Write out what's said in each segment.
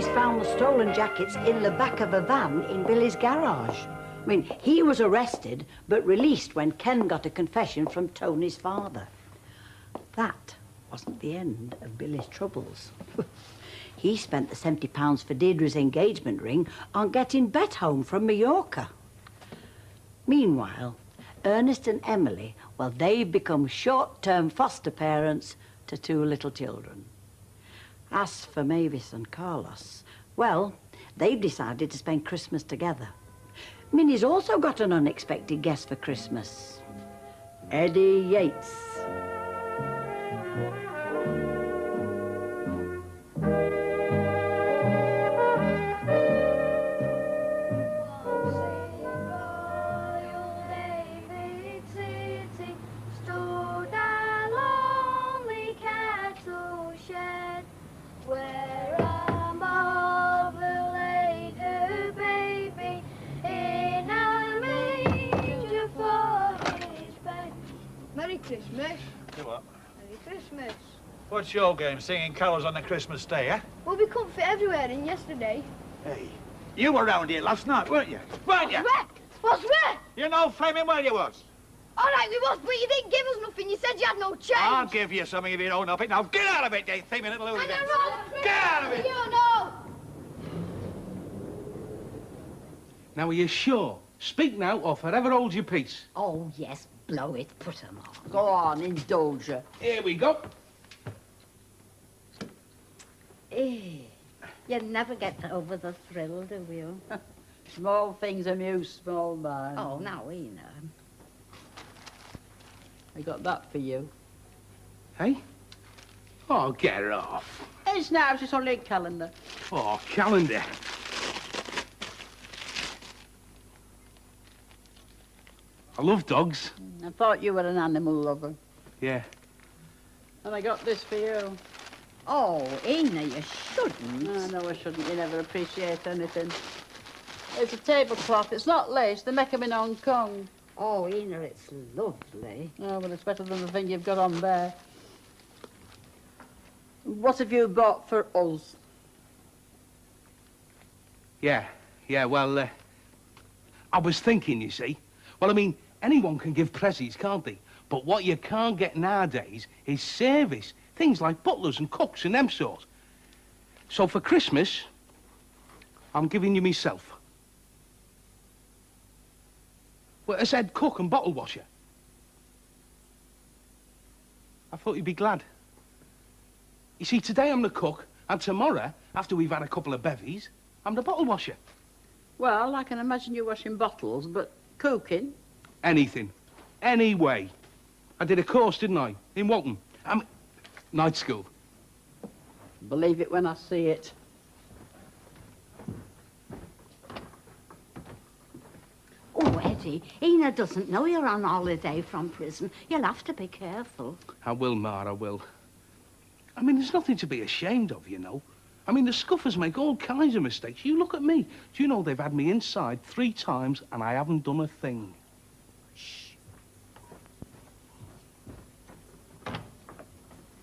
police found the stolen jackets in the back of a van in Billy's garage. I mean, he was arrested, but released when Ken got a confession from Tony's father. That wasn't the end of Billy's troubles. He spent the £70 for Deirdre's engagement ring on getting Bet home from Mallorca. Meanwhile, Ernest and Emily, well, they've become short-term foster parents to 2 little children. As for Mavis and Carlos, well, they've decided to spend Christmas together. Minnie's also got an unexpected guest for Christmas. Eddie Yates. Christmas. Do what? Merry Christmas. What's your game, singing carols on the Christmas day, eh? Well, we couldn't fit everywhere in yesterday. Hey, you were round here last night, weren't you? Weren't you? Where? What's where? You know flaming well you was. All right, we was, but you didn't give us nothing. You said you had no change. I'll give you something if you don't know it. Now get out of it, you thieving little hooligan. Get out of it! You know. Now, are you sure? Speak now or forever hold your peace. Oh, yes, blow it. Put 'em on. Go on, indulge her. Here we go. You never get over the thrill, do you? Small things amuse small minds. Oh, now, Ena. I got that for you. Hey? Oh, get her off. It's now, it's only a calendar. Oh, calendar. I love dogs. I thought you were an animal lover. Yeah. And I got this for you. Oh, Ena, you shouldn't. No, I shouldn't. You never appreciate anything. It's a tablecloth. It's not lace. They make 'em in Hong Kong. Oh, Ena, it's lovely. Oh, well, it's better than the thing you've got on there. What have you bought for us? Yeah, well, I was thinking, you see. Well, I mean, anyone can give presents, can't they? But what you can't get nowadays is service. Things like butlers and cooks and them sort. So for Christmas, I'm giving you myself. Well, as head cook and bottle washer. I thought you'd be glad. You see, today I'm the cook, and tomorrow, after we've had a couple of bevies, I'm the bottle washer. Well, I can imagine you washing bottles, but cooking? Anything. Any way. I did a course, didn't I? In Walton. Night school. Believe it when I see it. Oh, Eddie, Ena doesn't know you're on holiday from prison. You'll have to be careful. I will, Ma, I will. I mean, there's nothing to be ashamed of, you know. I mean, the scuffers make all kinds of mistakes. You look at me. Do you know they've had me inside 3 times and I haven't done a thing? Shh.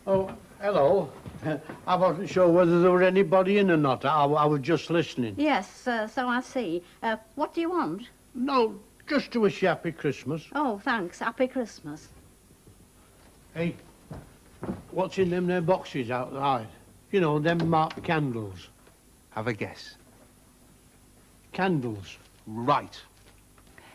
Oh, hello. I wasn't sure whether there were anybody in or not. I was just listening. Yes, so I see. What do you want? No, just to wish you happy Christmas. Oh, thanks. Happy Christmas. Hey, what's in them there boxes outside? You know, them marked candles. Have a guess. Candles. Right.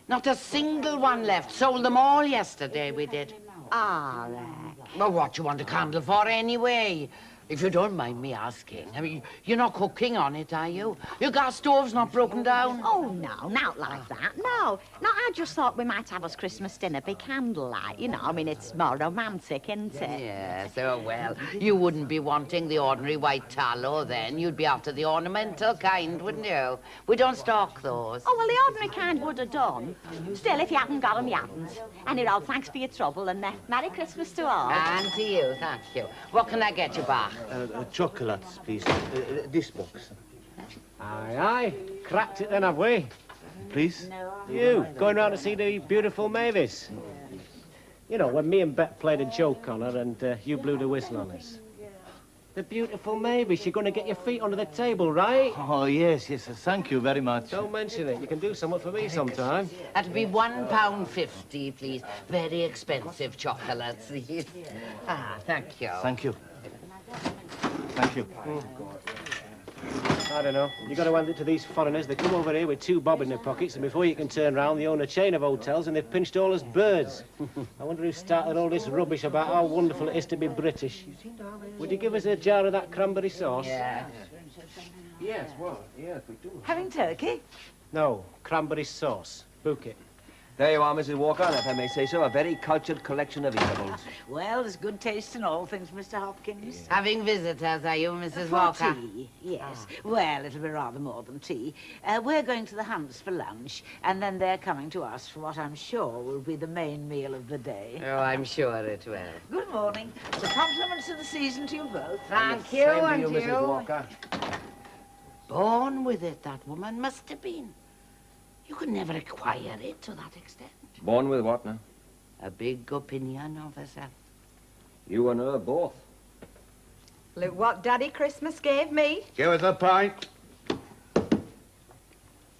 Not a single one left. Sold them all yesterday, we did. Ah, right. Well, what do you want a candle for anyway? If you don't mind me asking. I mean, you're not cooking on it, are you? Your gas stove's not broken down? Oh, no, not like that. No, I just thought we might have us Christmas dinner by candlelight. You know, I mean, it's more romantic, isn't it? Yes, oh, well, you wouldn't be wanting the ordinary white tallow then. You'd be after the ornamental kind, wouldn't you? We don't stock those. Oh, well, the ordinary kind would have done. Still, if you hadn't got them, you hadn't. Anyhow, thanks for your trouble, and Merry Christmas to all. And to you, thank you. What can I get you back? Chocolates, please. This box. Aye. Cracked it then, have we? Please? You, going round to see the beautiful Mavis. You know, when me and Bet played a joke on her and you blew the whistle on us. The beautiful Mavis. You're going to get your feet under the table, right? Oh, yes, yes, thank you very much. Don't mention it. You can do something for me sometime. That'd be £1.50, please. Very expensive chocolates. Thank you. Thank you. Thank you. I don't know. You got to hand it to these foreigners. They come over here with 2 bob in their pockets, and before you can turn round, they own a chain of hotels, and they've pinched all us birds. I wonder who started all this rubbish about how wonderful it is to be British. Would you give us a jar of that cranberry sauce? Yeah. Yes, what? Yes, we do. Having turkey? No, cranberry sauce. Book it. There you are, Mrs. Walker, and if I may say so, a very cultured collection of eatables. Well, there's good taste in all things, Mr. Hopkins. Having visitors, are you, Mrs. For Walker? tea, yes. Well, it'll be rather more than tea. We're going to the Hunts for lunch, and then they're coming to us for what I'm sure will be the main meal of the day. Oh, I'm sure it will. Good morning. The compliments of the season to you both. Thank you, Same to and you, Mrs. Walker. Born with it, that woman must have been. You could never acquire it to that extent. Born with what now? A big opinion of herself. You and her both. Look what Daddy Christmas gave me. Give us a pint.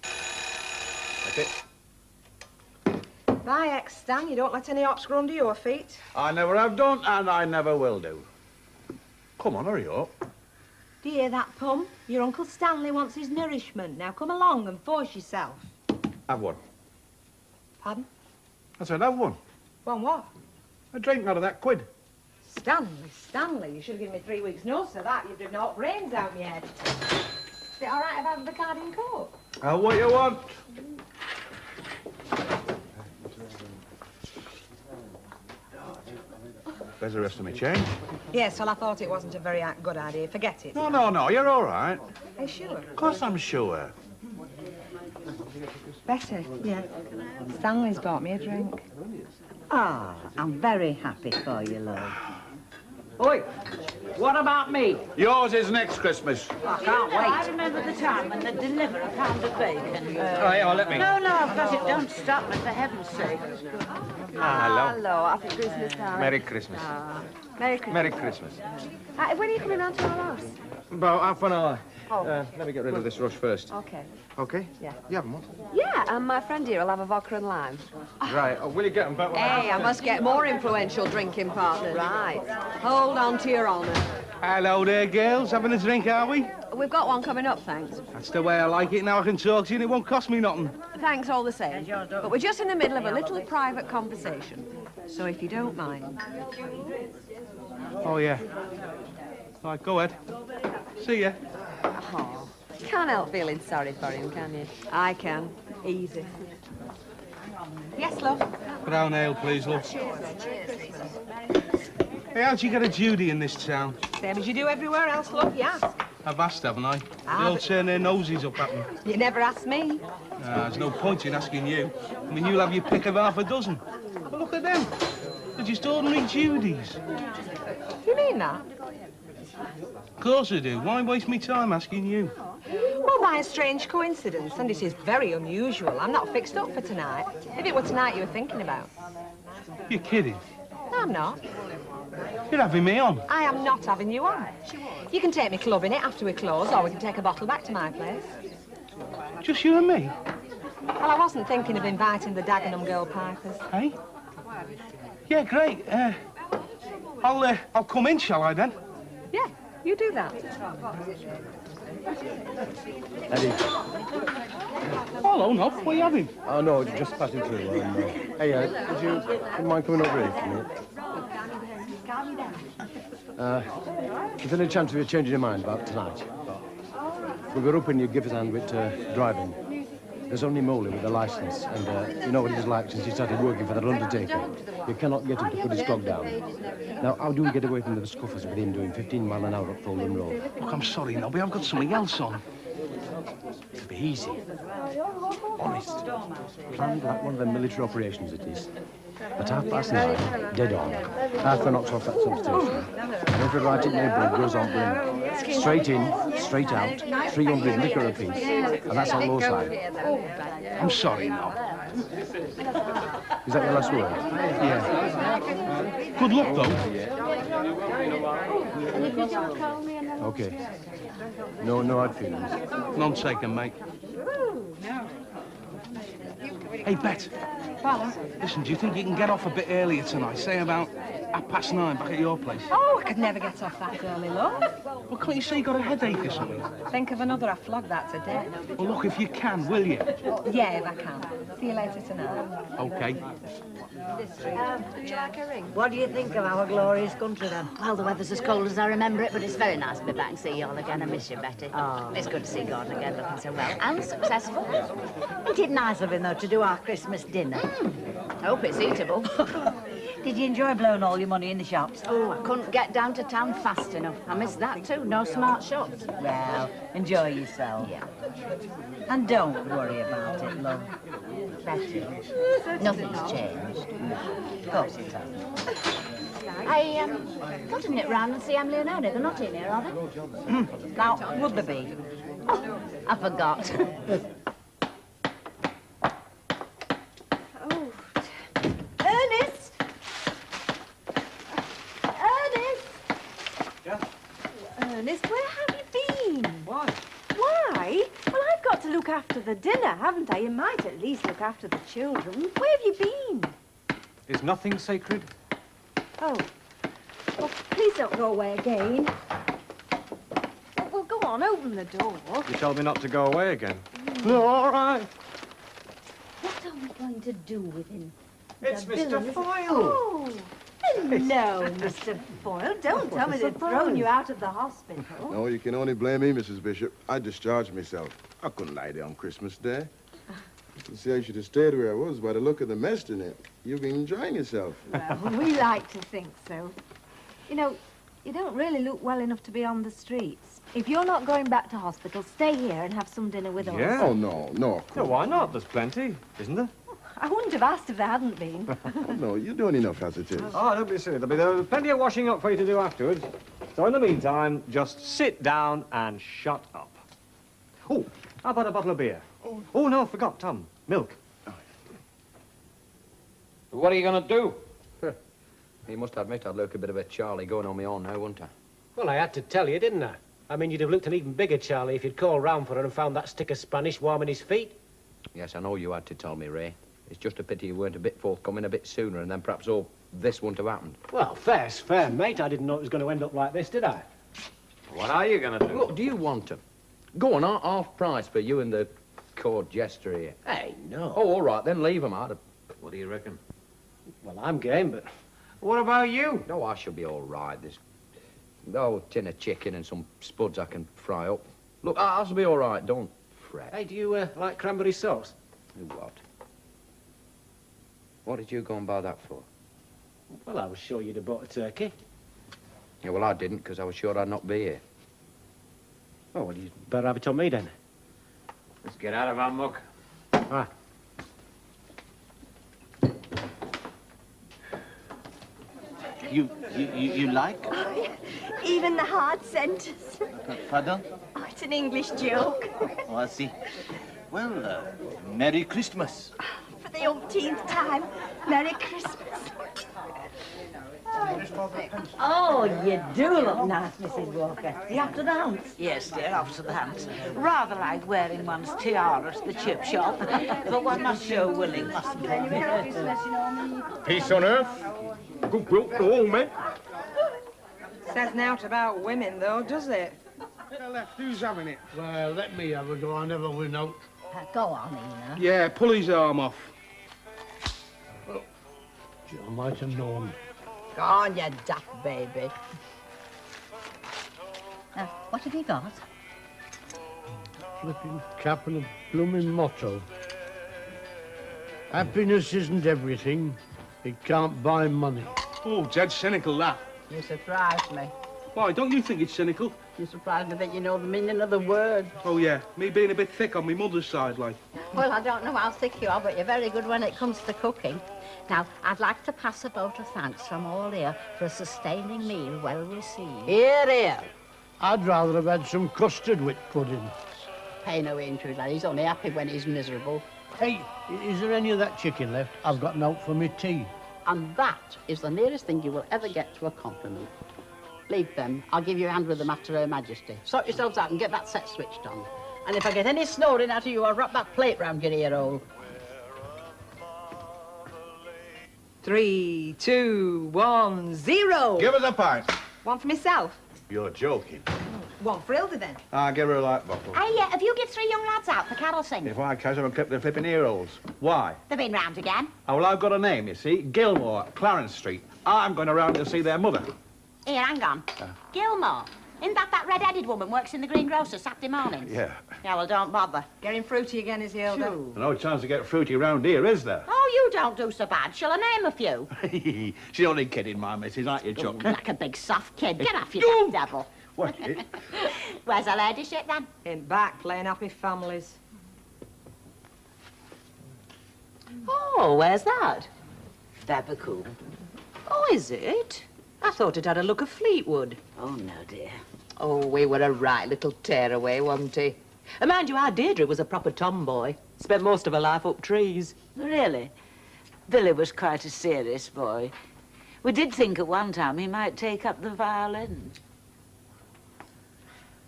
That's it. Bye, ex-Stan. You don't let any hops grow under your feet. I never have done, and I never will do. Come on, hurry up. Do you hear that, Pum? Your Uncle Stanley wants his nourishment. Now come along and force yourself. Have one. Pardon? I said have one. One what? A drink out of that quid. Stanley, you should have given me 3 weeks' notice of that. You'd have knocked brains out my head. Is it all right if I have the card in court? What you want? There's the rest of my change. Yes, well, I thought it wasn't a very good idea. Forget it. No, you're all right. Are you sure? Of course I'm sure. Better, yeah. Stanley's bought me a drink. Ah, I'm very happy for you, love. Oi, what about me? Yours is next Christmas. I can't wait. I remember the time when they'd deliver a pound of bacon. Oh, yeah, well, let me. No, I've got it. Don't stop me, for heaven's sake. Hello. Hello, happy Christmas, darling. Merry Christmas. Merry Christmas. Merry Christmas. When are you coming round to our house? About half an hour. Oh. Let me get rid of this rush first. Okay. Okay? Yeah. You have one? Yeah, and my friend here will have a vodka and lime. Right. Oh, will you get them back? Hey, I must get more influential drinking partners. Right. Hold on to your honour. Hello there, girls. Having a drink, are we? We've got one coming up, thanks. That's the way I like it. Now I can talk to you and it won't cost me nothing. Thanks all the same. But we're just in the middle of a little private conversation. So if you don't mind. Oh, yeah. All right, go ahead. See ya. Oh, can't help feeling sorry for him, can you? I can. Easy. Yes, love? Brown ale, please, love. Hey, how'd you get a Judy in this town? Same as you do everywhere else, love, you ask. I've asked, haven't I? They Ah, all but- turn their noses up at me. You never ask me. There's no point in asking you. I mean, you'll have your pick of half a dozen. Have a look at them. They're just ordinary Judies. Do you mean that? Of course I do. Why waste me time asking you? Well, by a strange coincidence, and it is very unusual, I'm not fixed up for tonight. If it were tonight you were thinking about. You're kidding. No, I'm not. You're having me on. I am not having you on. You can take me clubbing it after we close, or we can take a bottle back to my place. Just you and me? Well, I wasn't thinking of inviting the Dagenham girl pipers. Hey? Yeah, great. I'll come in, shall I, then? Yeah, you do that. Eddie. Hello, Nob. What are you having? Oh, no, just passing through. Hey, would you mind coming over here for a minute? Is there any chance of you changing your mind about tonight? We were hoping you'd give us a hand with driving. There's only Moley with a licence, and you know what he's like since he started working for that undertaker. You cannot get him to put his clock down. Now, how do we get away from the scuffers with him doing 15 mile an hour up Fulham Road? Look, I'm sorry, Nobby. I've got something else on. It'll be easy. Honest. Planned like one of the military operations it is. At 9:30, dead on. Arthur knocks off that substation. Every right in neighbourhood goes on brim. Straight in, straight out, 300 liquor apiece. And that's on low side. I'm sorry, no. Is that your last word? Yeah. Good luck, though. Okay. No hard feelings. None taken, mate. Hey, Bet. Listen, do you think you can get off a bit earlier tonight? Say about 9:30 back at your place? Oh, I could never get off that early, love. Well, can't you say you got a headache or something? Think of another flog that's a day. Well, look, if you can, will you? Yeah, if I can. See you later tonight. Okay. Would you like a ring? What do you think of our glorious country, then? Well, the weather's as cold as I remember it, but it's very nice to be back and see you all again. I miss you, Betty. Oh. It's good to see Gordon again looking so well and successful. Isn't it nice of him, though, to do our Christmas dinner? Hope it's eatable. Did you enjoy blowing all your money in the shops? Oh, I couldn't get down to town fast enough. I missed that too. No smart shops. Well, enjoy yourself. Yeah. And don't worry about it, love. Betty, nothing's changed. Of course it hasn't. I thought I'd nip round and see Emily and Ernie. They're not in here, are they? Now, would there be? Oh, I forgot. Oh. Ernest! Ernest! Yeah? Ernest, where have you been? Why? Why? Well, I've got to look after the dinner, haven't I? You might at least look after the children. Where have you been? Is nothing sacred? Oh. Well, please don't go away again. Well, go on, open the door. You told me not to go away again. No, all right. What are we going to do with him? It's Mr. Foyle. Oh, hello, Mr. Foyle. Don't tell me they've thrown you out of the hospital. No, you can only blame me, Mrs. Bishop. I discharged myself. I couldn't lie there on Christmas Day. You see, I should have stayed where I was by the look of the mess in it. You've been enjoying yourself. Well, we like to think so. You know, you don't really look well enough to be on the streets. If you're not going back to hospital, stay here and have some dinner with us. Yeah. Oh, no, No, why not? There's plenty, isn't there? I wouldn't have asked if there hadn't been. No, you're doing enough as it is. Oh, don't be silly. There'll be plenty of washing up for you to do afterwards. So in the meantime, just sit down and shut up. Oh, how about a bottle of beer? Oh, no, forgot, Tom. Milk. What are you going to do? You must admit I'd look a bit of a Charlie going on my own now, wouldn't I? Well, I had to tell you, didn't I? I mean, you'd have looked an even bigger Charlie if you'd called round for her and found that stick of Spanish warming his feet. Yes, I know you had to tell me, Ray. It's just a pity you weren't a bit forthcoming a bit sooner, and then perhaps all this wouldn't have happened. Well, fair's fair, mate. I didn't know it was going to end up like this, did I? What are you going to do? Look, do you want them? Go on, half price for you and the court jester here. Hey, no. Oh, all right, then leave them out. What do you reckon? Well, I'm game, but what about you? No, I shall be all right. There's a tin of chicken and some spuds I can fry up. Look, I shall be all right, don't fret. Hey, do you like cranberry sauce? What? What did you go and buy that for? Well, I was sure you'd have bought a turkey. Yeah, well, I didn't, because I was sure I'd not be here. Oh, well, you better have it on me, then. Let's get out of our muck. Ah. You like? Oh, yeah. Even the hard sentence. Pardon? Oh, it's an English joke. Oh, I see. Well, Merry Christmas. For the umpteenth time, Merry Christmas. Oh, you do look nice, Mrs. Walker. You after the hounds? Yes, dear, off to the hunt. Rather like wearing one's tiara at the chip shop, but one must show willing, mustn't one? Peace on earth. Good will to all men. Says nought about women, though, does it? Who's having it? Well, let me have a go. I never win out. Go on, Ena. Yeah, pull his arm off. Oh, I might have known. Go on, you daft baby. What have you got? Flipping cap and a blooming motto. Happiness isn't everything. It can't buy money. Oh, dead cynical, that. You surprised me. Why, don't you think it's cynical? You're surprised to think you know the meaning of the word. Oh, yeah. Me being a bit thick on my mother's side, like. Well, I don't know how thick you are, but you're very good when it comes to cooking. Now, I'd like to pass a vote of thanks from all here for a sustaining meal well received. Here, here. I'd rather have had some custard with pudding. Pay no interest, lad. He's only happy when he's miserable. Hey, is there any of that chicken left? I've got no for me tea. And that is the nearest thing you will ever get to a compliment. Leave them. I'll give you a hand with them after Her Majesty. Sort yourselves out and get that set switched on. And if I get any snoring out of you, I'll wrap that plate round your ear hole. 3, 2, 1, 0. Give us a pint. One for myself. You're joking. One for Hilda, then. I'll give her a light bottle. Hey, have you give 3 young lads out for carol singing? If I catch them and clip their flipping ear holes. Why? They've been round again. Oh, well, I've got a name, you see. Gilmore, Clarence Street. I'm going around to see their mother. Here, hang on. Gilmore. Isn't that red-headed woman works in the greengrocer Saturday mornings? Yeah. Yeah, well, don't bother. Getting fruity again, is he, Hilda? No chance to get fruity round here, is there? Oh, you don't do so bad. Shall I name a few? She's only kidding, my missus, aren't you, Chuck? Like a big soft kid. Get off, you damn devil. What? Where's her ladyship, then? In back, playing happy families. Oh, where's that? Babacool. Oh, is it? I thought it had a look of Fleetwood. Oh, no, dear. Oh, we were a right little tearaway, wasn't he? And mind you, our Deirdre was a proper tomboy. Spent most of her life up trees. Really? Billy was quite a serious boy. We did think at one time he might take up the violin.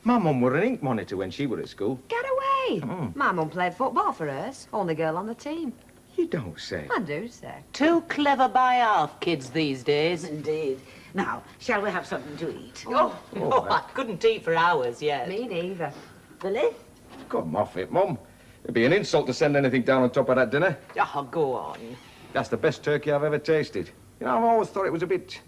My mum were an ink monitor when she were at school. Get away! Mm. My mum played football for hers. Only girl on the team. You don't say. I do say. Too clever by half, kids these days. Indeed. Now, shall we have something to eat? I couldn't eat for hours yet. Me neither. Billy? Come off it, Mum. It'd be an insult to send anything down on top of that dinner. Oh, go on. That's the best turkey I've ever tasted. You know, I've always thought it was a bit,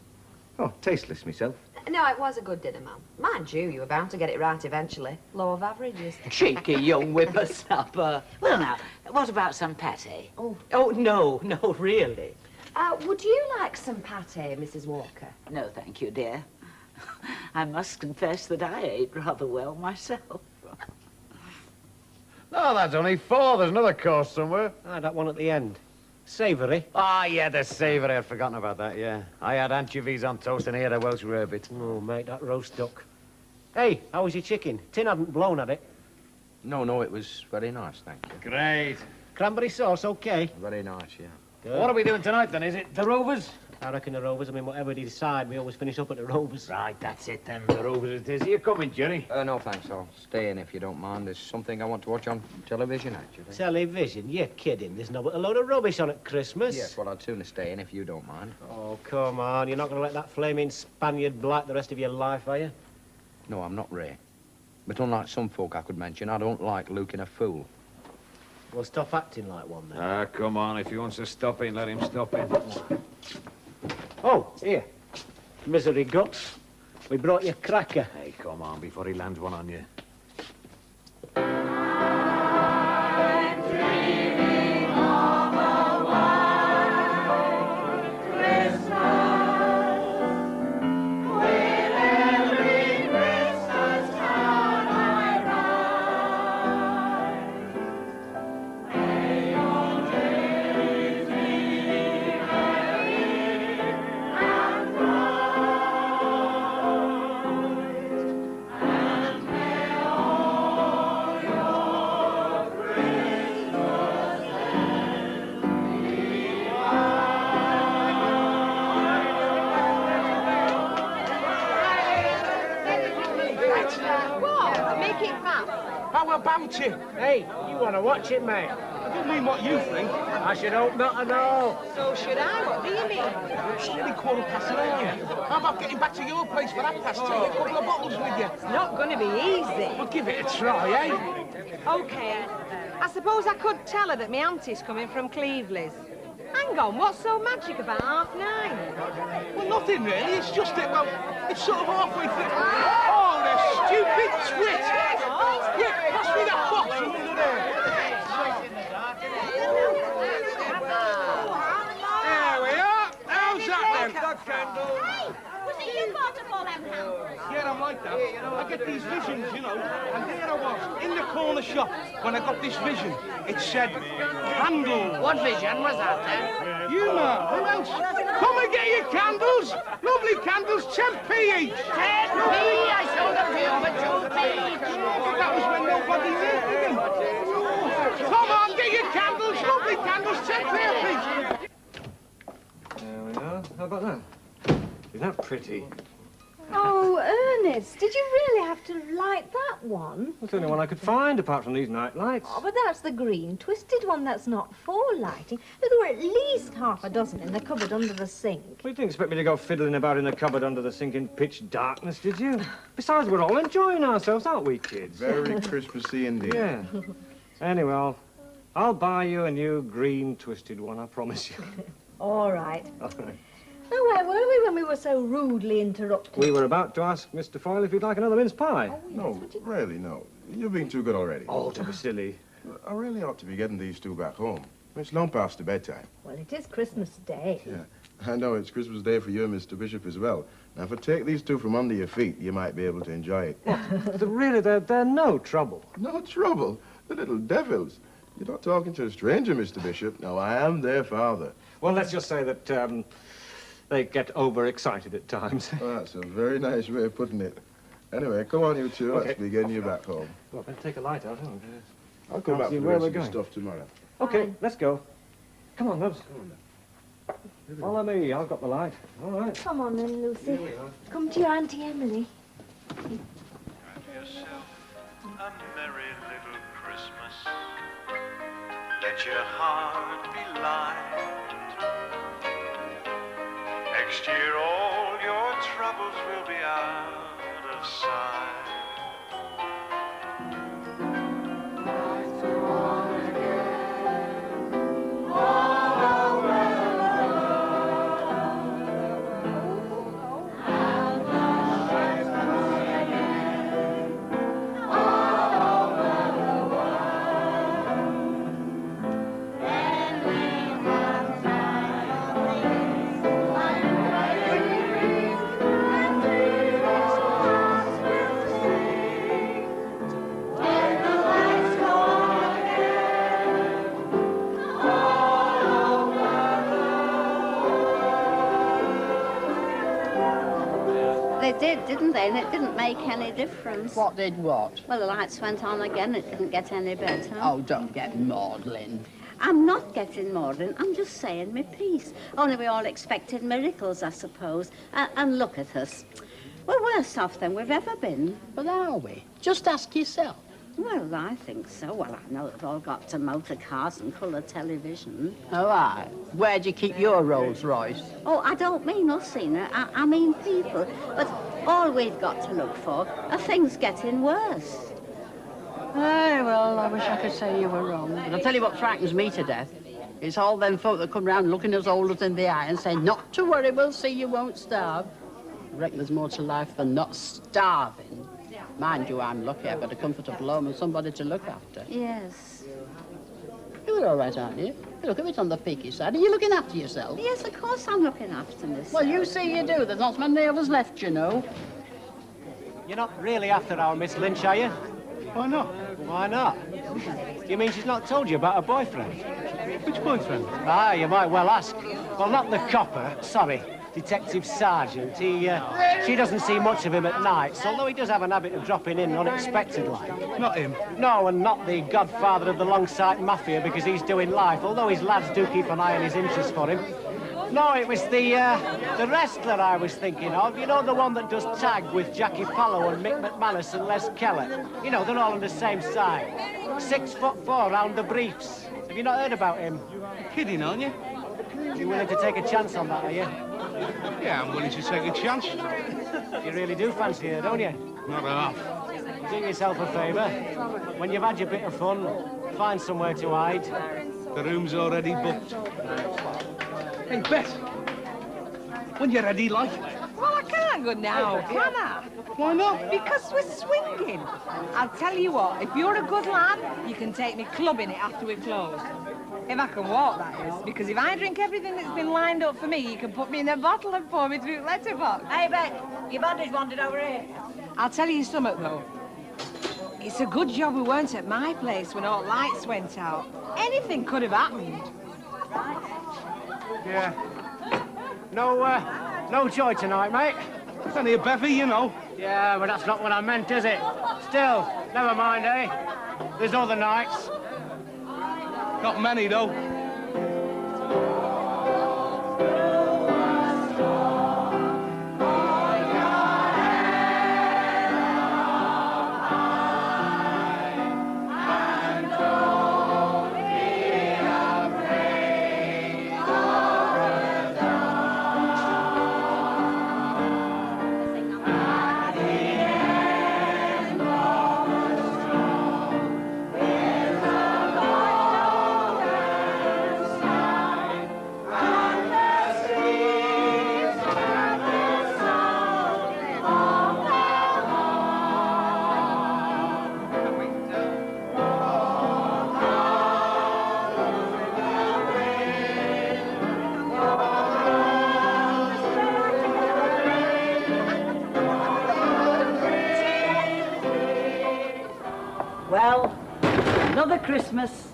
tasteless myself. No, it was a good dinner, Mum. Mind you, were bound to get it right eventually. Law of averages. Cheeky young whippersnapper. Well, now, what about some pâté? Oh, no, really. Would you like some pâté, Mrs. Walker? No, thank you, dear. I must confess that I ate rather well myself. No, that's only 4. There's another course somewhere. Ah, that one at the end. Savoury. Ah, yeah, the savoury. I'd forgotten about that, yeah. I had anchovies on toast and he had a Welsh rarebit. Oh, mate, that roast duck. Hey, how was your chicken? Tin hadn't blown at it. No, it was very nice, thank you. Great. Cranberry sauce, OK? Very nice, yeah. Good. What are we doing tonight, then? Is it the Rovers? I reckon the Rovers. I mean, whatever we decide, we always finish up at the Rovers. Right, that's it, then. The Rovers it is. Are you coming, Jerry? No, thanks. I'll stay in if you don't mind. There's something I want to watch on television, actually. Television? You're kidding. There's not but a load of rubbish on at Christmas. Yes, well, I'd sooner stay in if you don't mind. Oh, come on. You're not going to let that flaming Spaniard blight the rest of your life, are you? No, I'm not, Ray. But unlike some folk I could mention, I don't like looking a fool. Well, stop acting like one, then. Ah, come on. If he wants to stop in, let him stop in. Oh, here. Misery guts. We brought you cracker. Hey, come on, before he lands one on you. How about it? Hey, you want to watch it, mate? I don't mean what you think. I should hope not at all. So should I. What do you mean? It's nearly 9:15. How about getting back to your place for 2:30? A couple of bottles with you. It's not going to be easy. Well, give it a try, eh? OK. I suppose I could tell her that my auntie's coming from Cleveley's. Hang on, what's so magic about 9:30? Well, nothing really. It's just that, well, it's sort of halfway through. Oh, the stupid twit! Yeah, pass me that box from under there. There we are. How's that then? Hey, was it you bought up all them hams? Yeah, I'm like that. I get get these visions, you know, and there I was, in the corner shop, when I got this vision. It said, candles. What vision was that, then? You, ma, who else? Come and get your candles. Lovely candles, 10p each. 10p? I sold them to you for 2p each. That was when nobody needed them. Come on, get your candles, lovely candles, 10p a piece. There we are. How about that? Isn't that pretty? Oh, Ernest, did you really have to light that one? It's the only one I could find, apart from these night lights. Oh, but that's the green, twisted one that's not for lighting. There were at least half a dozen in the cupboard under the sink. Well, you didn't expect me to go fiddling about in the cupboard under the sink in pitch darkness, did you? Besides, we're all enjoying ourselves, aren't we, kids? Very Christmassy indeed. Yeah. Anyway, I'll buy you a new green twisted one, I promise you. All right. All right. Now, where were we when we were so rudely interrupted? We were about to ask Mr. Foyle if he'd like another mince pie. Oh, yes, No, really, no. You're being too good already. Oh, to be silly. I really ought to be getting these two back home. It's long past the bedtime. Well, it is Christmas Day. Yeah. I know it's Christmas Day for you, Mr. Bishop, as well. Now, if I take these two from under your feet, you might be able to enjoy it. Really, they're no trouble. No trouble? The little devils. You're not talking to a stranger, Mr. Bishop. No, I am their father. Well, let's just say that, they get overexcited at times. Well, that's a very nice way of putting it. Anyway, come on, you two. Okay. Let's be getting you back home. Well, better take a light out, haven't we? I'll come back see for the where rest we're of the going. stuff tomorrow. Okay, let's go. Come on, loves. Follow me. I've got the light. All right. Come on then, Lucy. Come to your Auntie Emily. Have yourself a merry little Christmas. Let your heart be light. Next year all your troubles will be out of sight. They did, didn't they? And it didn't make any difference. What did what? Well, the lights went on again. It didn't get any better. Oh, don't get maudlin. I'm not getting maudlin. I'm just saying my piece. Only we all expected miracles, I suppose. And look at us. We're worse off than we've ever been. But are we? Just ask yourself. Well, I think so. Well, I know they've all got to motor cars and colour television. Oh, aye. Where do you keep your Rolls Royce? Oh, I don't mean us, Ina. I mean people. But all we've got to look for are things getting worse. Aye, well, I wish I could say you were wrong. But I'll tell you what frightens me to death. It's all them folk that come round looking us olders in the eye and say, not to worry, we'll see you won't starve. I reckon there's more to life than not starving. Mind you, I'm lucky. I've got a comfortable home and somebody to look after. Yes. You're all right, aren't you? Look a bit on the peaky side. Are you looking after yourself? Yes, of course I'm looking after myself. Well, you see you do. There's not many neighbours left, you know. You're not really after our Miss Lynch, are you? Why not? Why not? You mean she's not told you about her boyfriend? Which boyfriend? Ah, you might well ask. Well, not the copper, sorry. Detective Sergeant. She doesn't see much of him at nights, although he does have an habit of dropping in unexpected like. Not him. No, and not the godfather of the Longsight Mafia because he's doing life, although his lads do keep an eye on his interest for him. No, it was the wrestler I was thinking of. You know, the one that does tag with Jackie Pallow and Mick McManus and Les Keller. You know, they're all on the same side. 6'4" round the briefs. Have you not heard about him? You're kidding, aren't you? You willing to take a chance on that, are you? Yeah, I'm willing to take a chance. You really do fancy her, don't you? Not half. Do yourself a favour. When you've had your bit of fun, find somewhere to hide. The room's already booked. Hey, Beth, when you're ready, like. Well, I can't go now, can I? Why not? Because we're swinging. I'll tell you what, if you're a good lad, you can take me clubbing it after we've closed. If I can walk, that is. Because if I drink everything that's been lined up for me, you can put me in a bottle and pour me through letterbox. Hey, Beck, your body's wandered over here. I'll tell you something, though. It's a good job we weren't at my place when all lights went out. Anything could have happened. Yeah. No joy tonight, mate. Plenty of bevy, you know. Yeah, but that's not what I meant, is it? Still, never mind, eh? There's other nights. Not many, though. Well, another Christmas,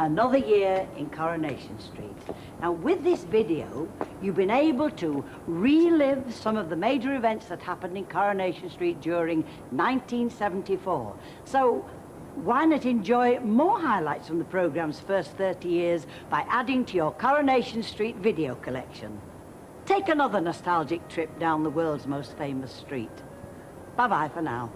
another year in Coronation Street. Now, with this video, you've been able to relive some of the major events that happened in Coronation Street during 1974. So, why not enjoy more highlights from the programme's first 30 years by adding to your Coronation Street video collection? Take another nostalgic trip down the world's most famous street. Bye-bye for now.